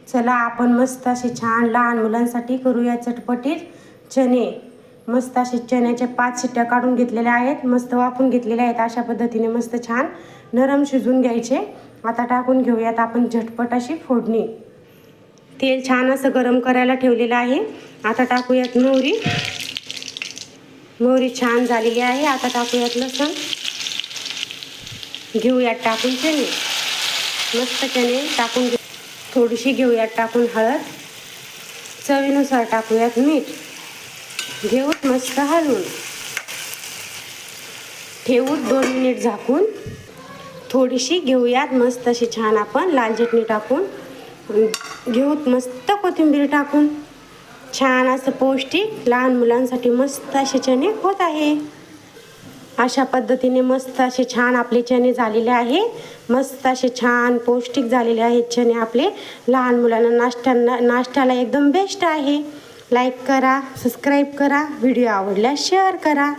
चला आपण मस्त असे छान लहान मुलांसाठी करूया चटपटीत चणे। मस्त असे चण्याच्या 5 शिट्ट्या काढून घेतलेल्या आहेत, मस्त वाफून घेतलेल्या आहेत। अशा पद्धतीने मस्त छान नरम शिजून घ्यायचे। आता टाकून घेऊयात आपण झटपट अशी फोडणी। तेल छान असं गरम करायला ठेवलेलं आहे। आता टाकूयात मोहरी। मोहरी छान झालेली आहे। आता टाकूयात लसूण। घेऊयात टाकून चणे। मस्त चणे टाकून थोडीशी घेऊयात टाकून हळद। चवीनुसार टाकूयात मीठ। घेऊत मस्त हलवून ठेवूत 2 मिनिट झाकून। थोडीशी घेऊयात मस्त अशी छान आपण लाल चटणी टाकून घेऊत मस्त कोथिंबीर टाकून। छान असं पौष्टिक लहान मुलांसाठी मस्त असे चणे होत आहे। अशा पद्धतीने मस्त असे छान आपले चणे झालेले आहे। मस्त असे छान पौष्टिक झालेले आहेत चणे आपले। लहान मुलांना नाश्त्याला एकदम बेस्ट आहे। लाईक करा, सबस्क्राईब करा, व्हिडिओ आवडल्यास शेअर करा।